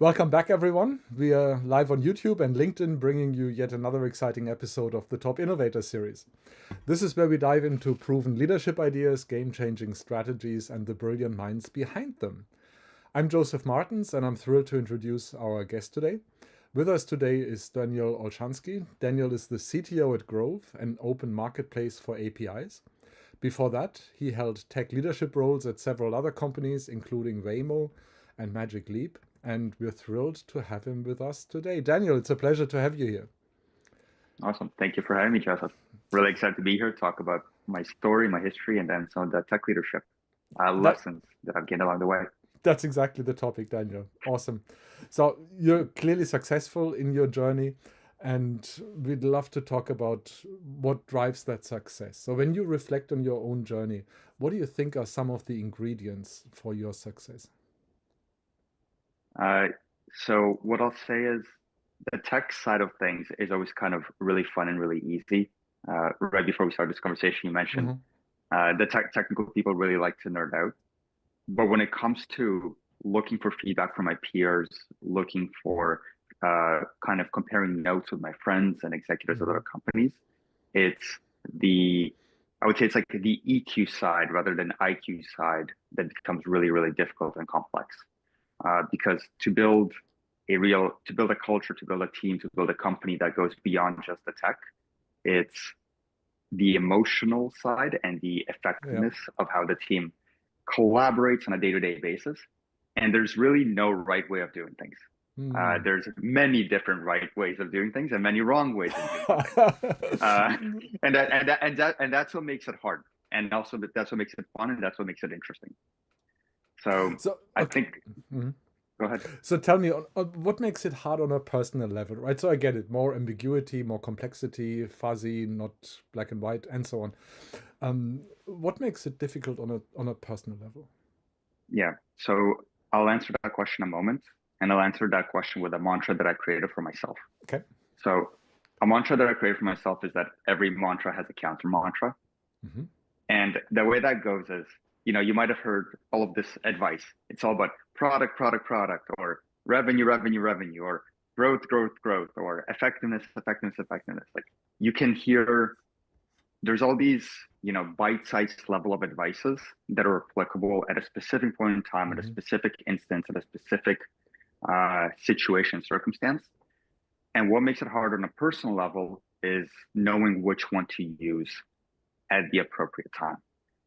Welcome back, everyone. We are live on YouTube and LinkedIn, bringing you yet another exciting episode of the Top Innovator Series. This is where we dive into proven leadership ideas, game-changing strategies, and the brilliant minds behind them. I'm Joseph Martins, and I'm thrilled to introduce our guest today. With us today is Daniel Olshansky. Daniel is the CTO at Grove, an open marketplace for APIs. Before that, he held tech leadership roles at several other companies, including Waymo and Magic Leap. And we're thrilled to have him with us today. Daniel, it's a pleasure to have you here. Awesome. Thank you for having me, Joseph. Really excited to be here, talk about my story, my history, and then some of the tech leadership lessons that I've gained along the way. That's exactly the topic, Daniel. Awesome. So you're clearly successful in your journey, and we'd love to talk about what drives that success. So when you reflect on your own journey, what do you think are some of the ingredients for your success? So what I'll say is the tech side of things is always kind of really fun and really easy. Right before we started this conversation, you mentioned the technical people really like to nerd out. But when it comes to looking for feedback from my peers, looking for kind of comparing notes with my friends and executives of other companies, I would say it's like the EQ side rather than IQ side that becomes really, really difficult and complex. Because to build a culture, to build a team, to build a company that goes beyond just the tech, it's the emotional side and the effectiveness of how the team collaborates on a day-to-day basis. And there's really no right way of doing things. There's many different right ways of doing things and many wrong ways of doing things. And that's what makes it hard. And also that's what makes it fun, and that's what makes it interesting. So I think, go ahead. So tell me, what makes it hard on a personal level, right? So I get it, more ambiguity, more complexity, fuzzy, not black and white, and so on. What makes it difficult on a personal level? Yeah, so I'll answer that question in a moment, and I'll answer that question with a mantra that I created for myself. Okay. So a mantra that I created for myself is that every mantra has a counter mantra. And the way that goes is, you might have heard all of this advice. It's all about product, or revenue, or growth, or effectiveness. Like you can hear there's all these, bite-sized level of advices that are applicable at a specific point in time, at a specific instance, at a specific situation, circumstance. And what makes it hard on a personal level is knowing which one to use at the appropriate time.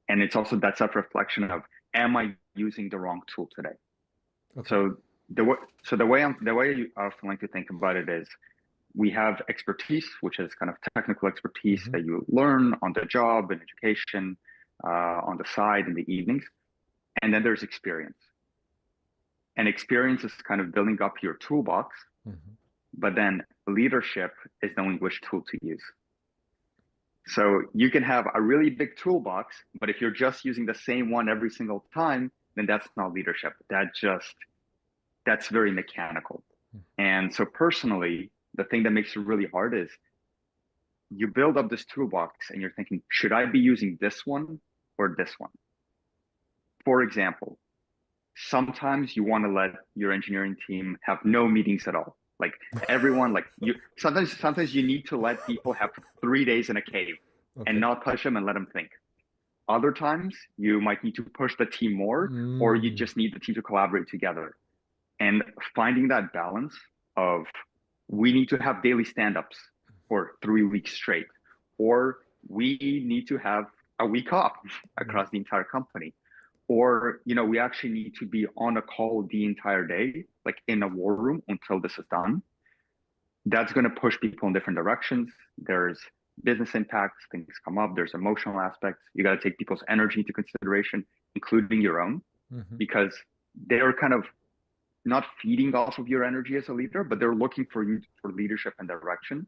And it's also that self-reflection of, am I using the wrong tool today? Okay. So the way I often like to think about it is, we have expertise, which is kind of technical expertise that you learn on the job in education, on the side in the evenings. And then there's experience. And experience is kind of building up your toolbox, but then leadership is knowing which tool to use. So you can have a really big toolbox, but if you're just using the same one every single time, then that's not leadership. That's very mechanical. And so personally, the thing that makes it really hard is you build up this toolbox and you're thinking, should I be using this one or this one? For example, sometimes you want to let your engineering team have no meetings at all. Like everyone, sometimes you need to let people have 3 days in a cave and not push them and let them think. Other times you might need to push the team more, or you just need the team to collaborate together. And finding that balance of, we need to have daily stand-ups for 3 weeks straight, or we need to have a week off across the entire company. Or, we actually need to be on a call the entire day, like in a war room until this is done. That's going to push people in different directions. There's business impacts, things come up, there's emotional aspects. You got to take people's energy into consideration, including your own, because they're kind of not feeding off of your energy as a leader, but they're looking for you for leadership and direction.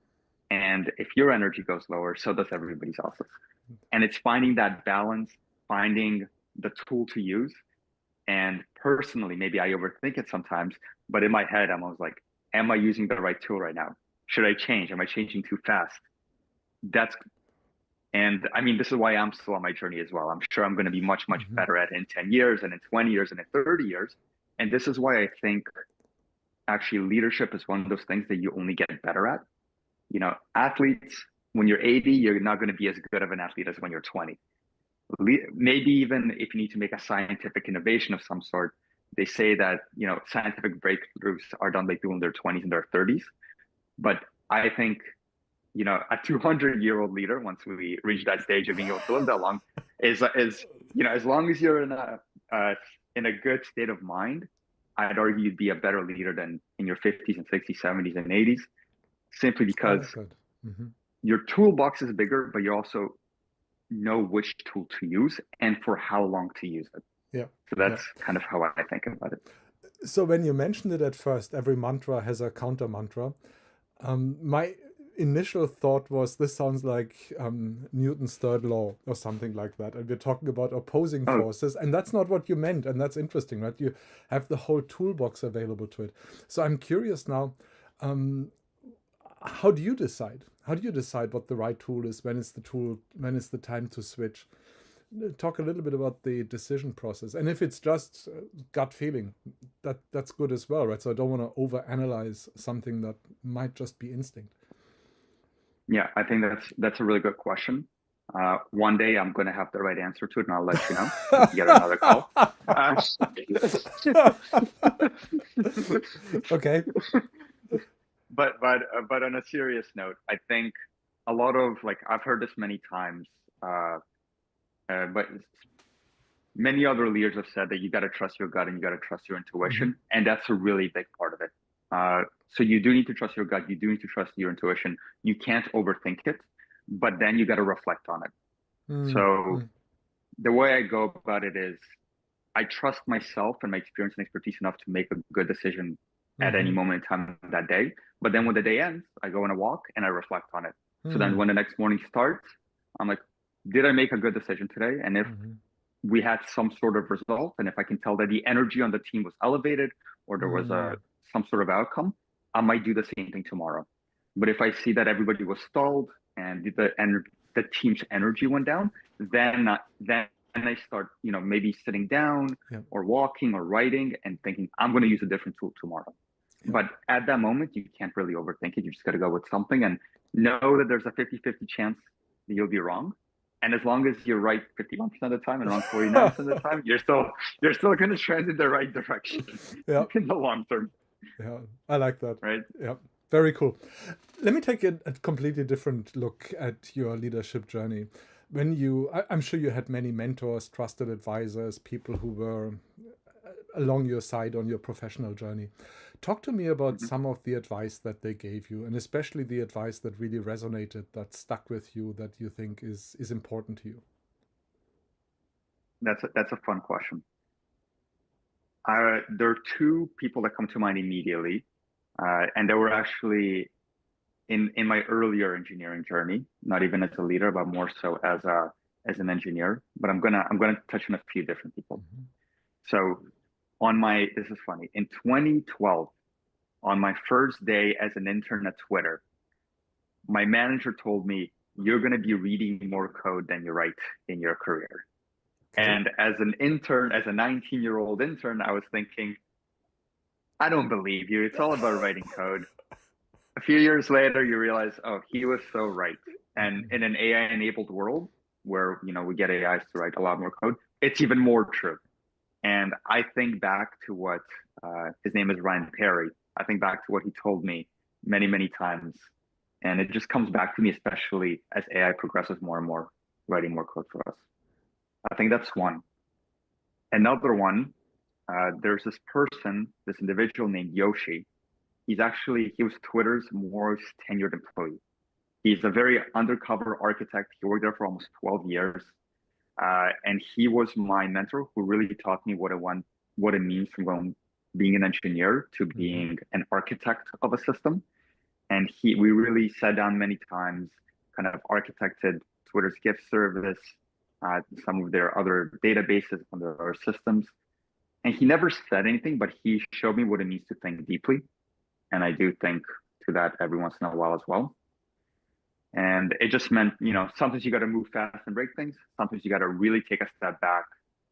And if your energy goes lower, so does everybody else's. And it's finding that balance, finding the tool to use. And personally, maybe I overthink it sometimes, but in my head, I'm always like, am I using the right tool right now? Should I change? Am I changing too fast? And I mean, this is why I'm still on my journey as well. I'm sure I'm going to be much better at it in 10 years and in 20 years and in 30 years. And this is why I think actually leadership is one of those things that you only get better at. You know, athletes, when you're 80, you're not going to be as good of an athlete as when you're 20. Maybe even if you need to make a scientific innovation of some sort, they say that, you know, scientific breakthroughs are done by people in their 20s and their 30s. But I think, you know, a 200-year-old leader, once we reach that stage of being able to live that long, is you know, as long as you're in a good state of mind, I'd argue you'd be a better leader than in your 50s and 60s, 70s, and 80s, simply because your toolbox is bigger, but you also know which tool to use and for how long to use it. Yeah. So that's kind of how I think about it. So when you mentioned it at first, every mantra has a counter mantra. My initial thought was this sounds like Newton's third law or something like that. And we're talking about opposing forces. And that's not what you meant. And that's interesting, right? You have the whole toolbox available to it. So I'm curious now, how do you decide? How do you decide what the right tool is? When is the time to switch? Talk a little bit about the decision process. And if it's just gut feeling, that's good as well, right? So I don't want to overanalyze something that might just be instinct. Yeah, I think that's a really good question. One day I'm going to have the right answer to it, and I'll let you know. Get another call. Okay. But on a serious note, I think a lot of, like, I've heard this many times, but many other leaders have said that you got to trust your gut and you got to trust your intuition, and that's a really big part of it. So you do need to trust your gut. You do need to trust your intuition. You can't overthink it, but then you got to reflect on it. So the way I go about it is I trust myself and my experience and expertise enough to make a good decision at any moment in time that day. But then when the day ends, I go on a walk and I reflect on it. So then when the next morning starts, I'm like, did I make a good decision today? And if we had some sort of result, and if I can tell that the energy on the team was elevated or there was some sort of outcome, I might do the same thing tomorrow. But if I see that everybody was stalled and the team's energy went down, then I start, you know, maybe sitting down or walking or writing and thinking, I'm going to use a different tool tomorrow. But at that moment, you can't really overthink it. You just got to go with something and know that there's a 50-50 chance that you'll be wrong. And as long as you're right 51% of the time and wrong 49% of the time, you're still going to trend in the right direction in the long term. Yeah, I like that. Right? Yeah, very cool. Let me take a completely different look at your leadership journey. I'm sure you had many mentors, trusted advisors, people who were along your side on your professional journey. Talk to me about some of the advice that they gave you, and especially the advice that really resonated, that stuck with you, that you think is important to you. That's a fun question. There are two people that come to mind immediately, and they were actually in my earlier engineering journey, not even as a leader, but more so as an engineer. But I'm gonna touch on a few different people. So this is funny. In 2012, on my first day as an intern at Twitter, my manager told me, "You're gonna be reading more code than you write in your career." And as an intern, as a 19-year-old intern, I was thinking, I don't believe you. It's all about writing code. A few years later, you realize, oh, he was so right. And in an AI-enabled world where, you know, we get AIs to write a lot more code, it's even more true. And I think back to what his name is Ryan Perry. I think back to what he told me many, many times. And it just comes back to me, especially as AI progresses more and more, writing more code for us. I think that's one. Another one, there's this individual named Yoshi. He was Twitter's most tenured employee. He's a very undercover architect. He worked there for almost 12 years. And he was my mentor who really taught me what it means from being an engineer to being an architect of a system. And we really sat down many times, kind of architected Twitter's gift service, some of their other databases on their systems. And he never said anything, but he showed me what it means to think deeply. And I do think to that every once in a while as well. And it just meant, you know, sometimes you got to move fast and break things. Sometimes you got to really take a step back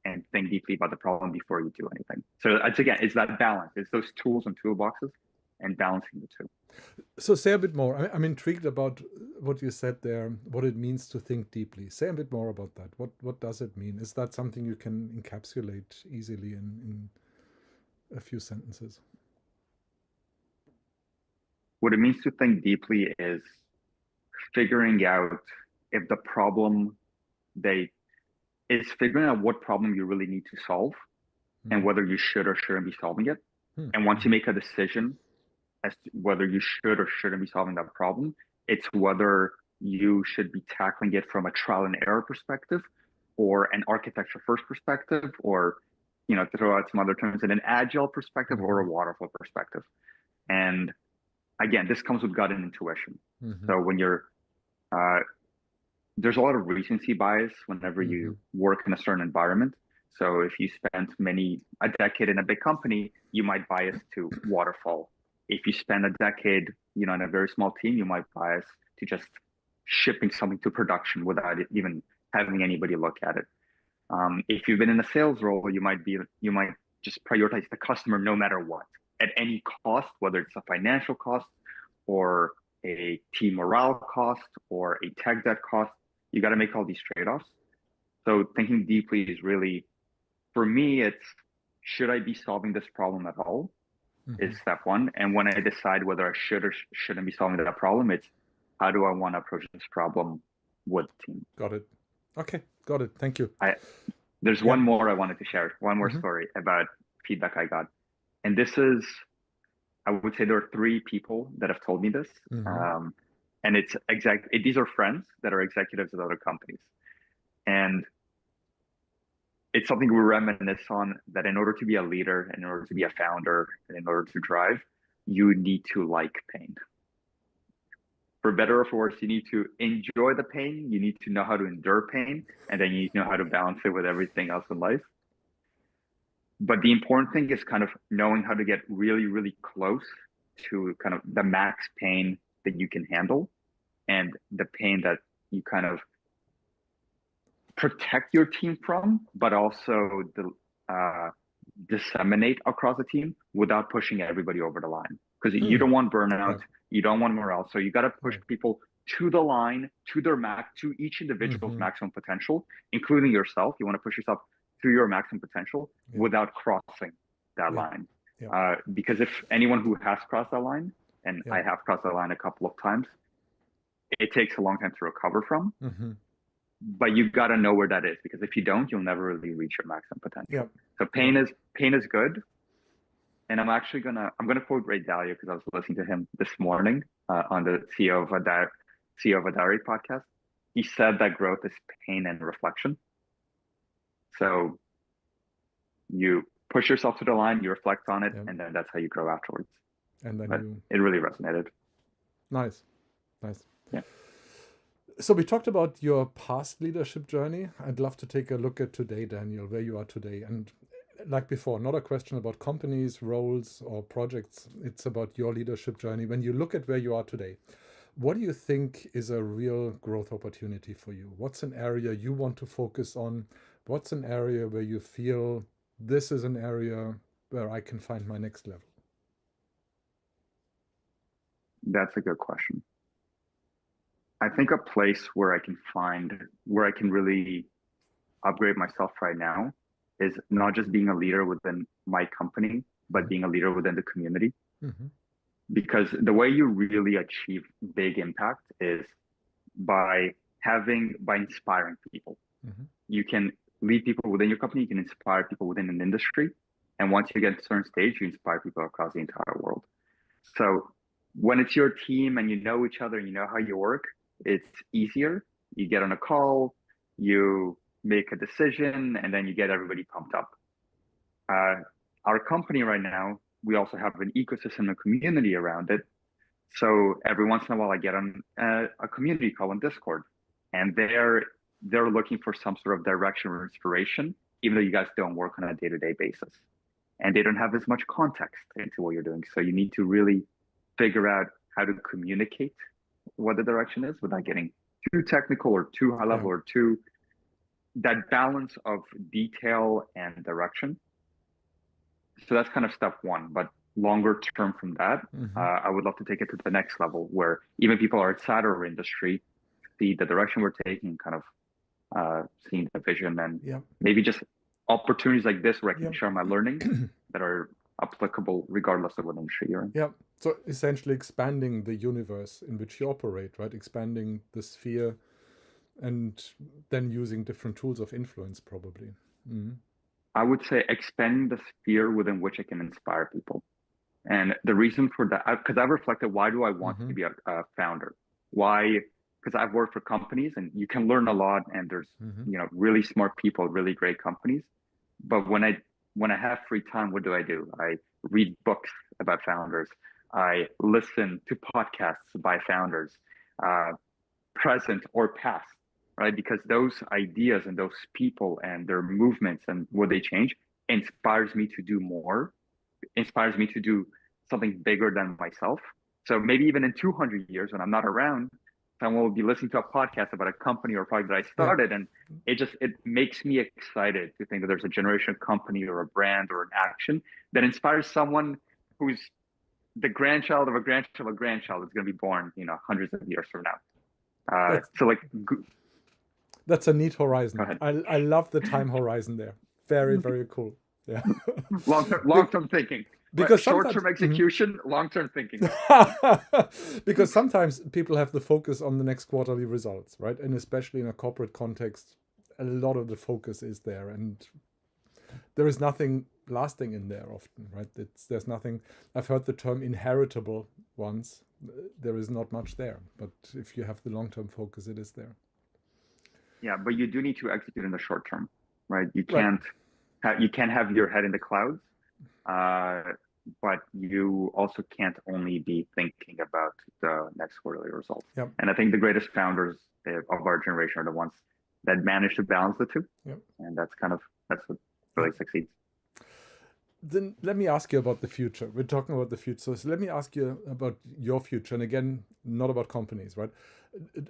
and think deeply about the problem before you do anything. So it's that balance. It's those tools and toolboxes and balancing the two. So say a bit more. I'm intrigued about what you said there, what it means to think deeply. Say a bit more about that. What does it mean? Is that something you can encapsulate easily in a few sentences? What it means to think deeply is figuring out if the problem figuring out what problem you really need to solve and whether you should or shouldn't be solving it. And once you make a decision as to whether you should or shouldn't be solving that problem, it's whether you should be tackling it from a trial and error perspective or an architecture first perspective, or, to throw out some other terms, in an agile perspective or a waterfall perspective. And again, this comes with gut and intuition. So when there's a lot of recency bias whenever you work in a certain environment. So if you spent a decade in a big company, you might bias to waterfall. If you spend a decade, in a very small team, you might bias to just shipping something to production without even having anybody look at it. If you've been in a sales role, you might just prioritize the customer no matter what, at any cost, whether it's a financial cost or a team morale cost or a tech debt cost. You got to make all these trade-offs. So thinking deeply is really, for me, it's, should I be solving this problem at all? Is step one. And when I decide whether I should or shouldn't be solving that problem, it's how do I want to approach this problem with the team? Got it. Okay, got it. Thank you. There's one more I wanted to share, one more story about feedback I got. And this is, I would say there are 3 people that have told me this. And these are friends that are executives at other companies. And it's something we reminisce on, that in order to be a leader, in order to be a founder, and in order to drive, you need to like pain. For better or for worse, you need to enjoy the pain, you need to know how to endure pain, and then you need to know how to balance it with everything else in life. But the important thing is kind of knowing how to get really, really close to kind of the max pain that you can handle, and the pain that you kind of protect your team from, but also disseminate across the team without pushing everybody over the line. Because you don't want burnout, you don't want morale. So you got to push people to the line, to their to each individual's maximum potential, including yourself. You want to push yourself to your maximum potential without crossing that line. Because if anyone who has crossed that line, and I have crossed that line a couple of times, it takes a long time to recover from. But you got to know where that is, because if you don't, you'll never really reach your maximum potential. So pain is good. And I'm gonna quote Ray Dalio, because I was listening to him this morning on the CEO of a Diary podcast. He said that growth is pain and reflection. So you push yourself to the line, you reflect on it, and then that's how you grow afterwards. And then it really resonated. Nice. Yeah. So we talked about your past leadership journey. I'd love to take a look at today, Daniel, where you are today. And like before, not a question about companies, roles, or projects. It's about your leadership journey. When you look at where you are today, what do you think is a real growth opportunity for you? What's an area you want to focus on? What's an area where you feel this is an area where I can find my next level? That's a good question. I think a place where I can really upgrade myself right now is not just being a leader within my company, but being a leader within the community. Because the way you really achieve big impact is by inspiring people. You can lead people within your company, you can inspire people within an industry. And once you get to a certain stage, you inspire people across the entire world. So when it's your team and you know each other and you know how you work, it's easier. You get on a call, you make a decision, and then you get everybody pumped up. Our company right now, we also have an ecosystem and community around it. So every once in a while, I get on a community call on Discord, and they're looking for some sort of direction or inspiration, even though you guys don't work on a day-to-day basis, and they don't have as much context into what you're doing. So you need to really figure out how to communicate what the direction is without getting too technical or too high level or too that balance of detail and direction. So that's kind of step one. But longer term from that, I would love to take it to the next level where even people outside our industry see the direction we're taking, kind of seeing the vision, and maybe just opportunities like this where I can share my learning that are applicable regardless of what industry you're in. Yeah. So essentially expanding the universe in which you operate, right? Expanding the sphere and then using different tools of influence, probably. I would say expand the sphere within which I can inspire people. And the reason for that, because I've reflected, why do I want to be a founder? Why? Because I've worked for companies and you can learn a lot, and there's really smart people, really great companies. But when I have free time, what do? I read books about founders. I listen to podcasts by founders, present or past, right? Because those ideas and those people and their movements and what they change inspires me to do more, inspires me to do something bigger than myself. So maybe even in 200 years when I'm not around, someone will be listening to a podcast about a company or a product that I started, and it makes me excited to think that there's a generation of company or a brand or an action that inspires someone who's the grandchild of a grandchild of a grandchild that's going to be born, hundreds of years from now. That's a neat horizon. I love the time horizon there. Very, very cool. Yeah. Long-term thinking. Because short-term execution, long-term thinking. Because sometimes people have the focus on the next quarterly results, right? And especially in a corporate context, a lot of the focus is there, and there is nothing lasting in there often, right? There's nothing. I've heard the term inheritable once. There is not much there, but if you have the long-term focus, it is there. Yeah, but you do need to execute in the short term, right? You can't have your head in the clouds, but you also can't only be thinking about the next quarterly results. Yep. And I think the greatest founders of our generation are the ones that manage to balance the two. Yep. And that's what really succeeds. Then let me ask you about the future. We're talking about the future. So let me ask you about your future. And again, not about companies, right?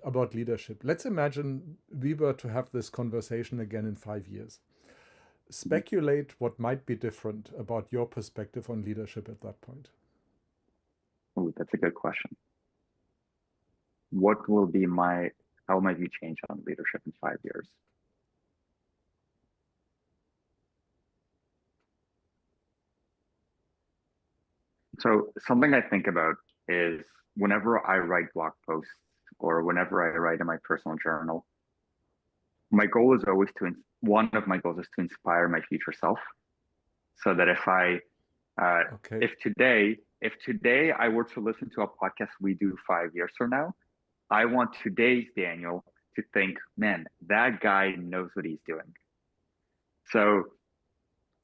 About leadership. Let's imagine we were to have this conversation again in 5 years. Speculate what might be different about your perspective on leadership at that point. Oh, that's a good question. How might you change on leadership in 5 years? So something I think about is whenever I write blog posts or whenever I write in my personal journal, my goal is always one of my goals is to inspire my future self. So that if today I were to listen to a podcast we do 5 years from now, I want today's Daniel to think, man, that guy knows what he's doing. So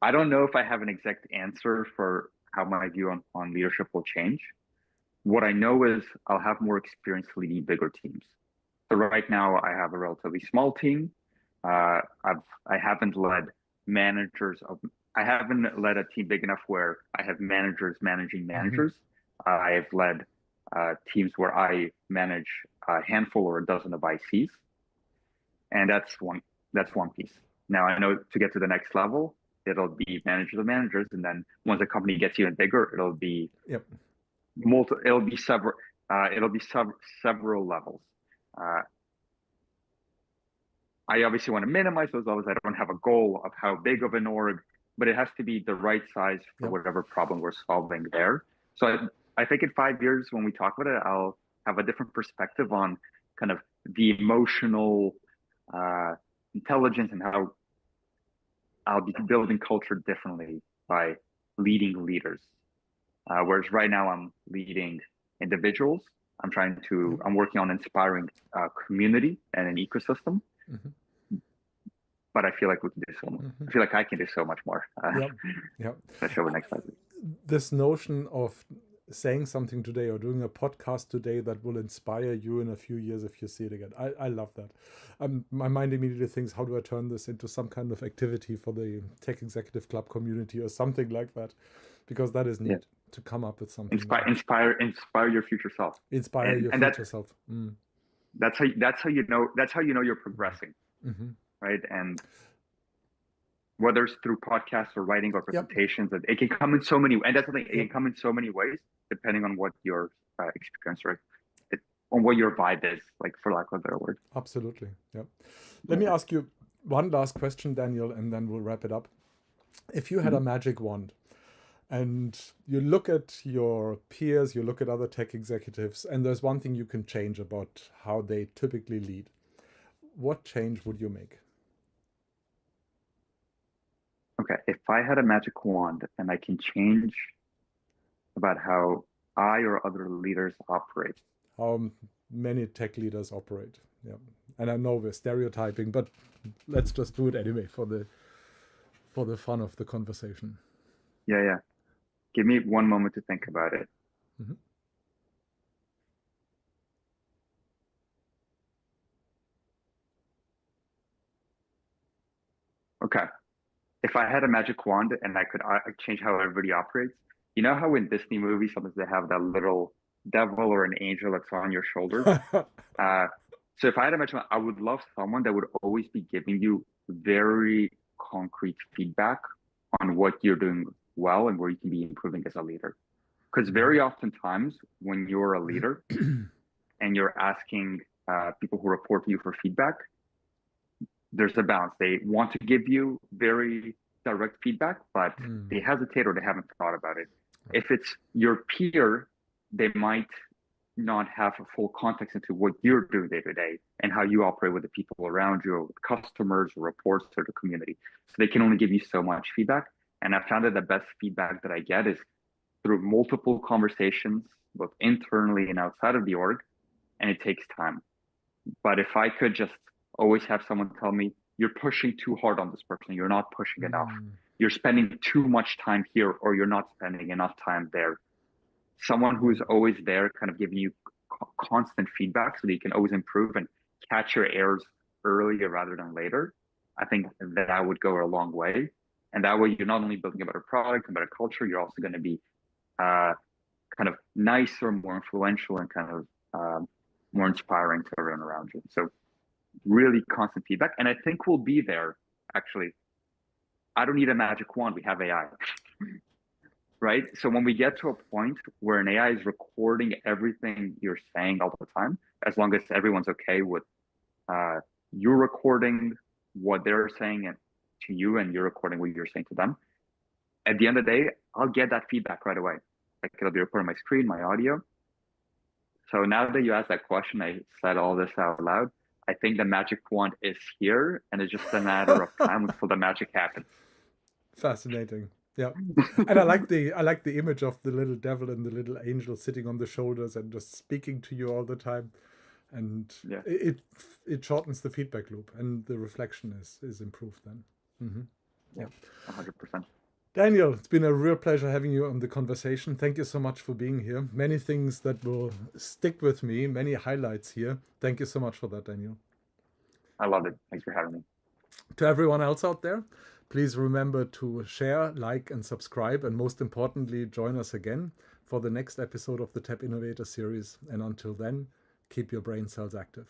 I don't know if I have an exact answer for how my view on leadership will change. What I know is I'll have more experience leading bigger teams. So right now I have a relatively small team. I haven't led a team big enough where I have managers managing managers. I have led teams where I manage a handful or a dozen of ICs. And that's one piece. Now I know to get to the next level, it'll be managers of managers, and then once the company gets even bigger, it'll be several levels. I obviously want to minimize those levels. I don't have a goal of how big of an org, but it has to be the right size for whatever problem we're solving there. So I think in 5 years, when we talk about it, I'll have a different perspective on kind of the emotional intelligence and how I'll be building culture differently by leading leaders. Whereas right now I'm leading individuals. I'm working on inspiring a community and an ecosystem. But I feel like we can do so much. I feel like I can do so much more. Especially over the next 5 years. This notion of saying something today or doing a podcast today that will inspire you in a few years if you see it again. I love that. My mind immediately thinks, how do I turn this into some kind of activity for the Tech Executive Club community or something like that? Because that is neat to come up with something. Inspire your future self. Inspire your future self. That's how you know you're progressing. right? And whether it's through podcasts or writing or presentations, it can come in so many, and that's the thing, it can come in so many ways, depending on what your experience or on what your vibe is, like, for lack of a better word. Absolutely. Yep. Let me ask you one last question, Daniel, and then we'll wrap it up. If you had a magic wand and you look at your peers, you look at other tech executives, and there's one thing you can change about how they typically lead, what change would you make? Okay, if I had a magic wand and I can change about how I or other leaders operate. How many tech leaders operate. Yeah. And I know we're stereotyping, but let's just do it anyway for the fun of the conversation. Yeah. Give me one moment to think about it. Mm-hmm. Okay. If I had a magic wand and I could change how everybody operates, you know how in Disney movies sometimes they have that little devil or an angel that's on your shoulder? So if I had a magic wand, I would love someone that would always be giving you very concrete feedback on what you're doing well and where you can be improving as a leader. Because very oftentimes when you're a leader and you're asking people who report to you for feedback, there's a balance. They want to give you very direct feedback, but they hesitate or they haven't thought about it. If it's your peer, they might not have a full context into what you're doing day to day and how you operate with the people around you, or with customers, or reports, or the community. So they can only give you so much feedback. And I found that the best feedback that I get is through multiple conversations, both internally and outside of the org, and it takes time. But if I could just always have someone tell me, you're pushing too hard on this person, you're not pushing enough, you're spending too much time here, or you're not spending enough time there. Someone who's always there, kind of giving you constant feedback so that you can always improve and catch your errors earlier rather than later. I think that would go a long way. And that way, you're not only building a better product, a better culture, you're also going to be kind of nicer, more influential, and kind of more inspiring to everyone around you. So really constant feedback. And I think we'll be there, actually. I don't need a magic wand. We have AI. Right? So when we get to a point where an AI is recording everything you're saying all the time, as long as everyone's okay with you recording what they're saying to you and you're recording what you're saying to them, at the end of the day, I'll get that feedback right away. Like, it'll be recording my screen, my audio. So now that you asked that question, I said all this out loud. I think the magic wand is here, and it's just a matter of time until the magic happens. Fascinating. Yeah. And I like the image of the little devil and the little angel sitting on the shoulders and just speaking to you all the time. And it shortens the feedback loop, and the reflection is improved then. Yeah, 100%. Daniel, it's been a real pleasure having you on the conversation. Thank you so much for being here. Many things that will stick with me, many highlights here. Thank you so much for that, Daniel. I love it. Thanks for having me. To everyone else out there, please remember to share, like, and subscribe. And most importantly, join us again for the next episode of the TAP Innovator Series. And until then, keep your brain cells active.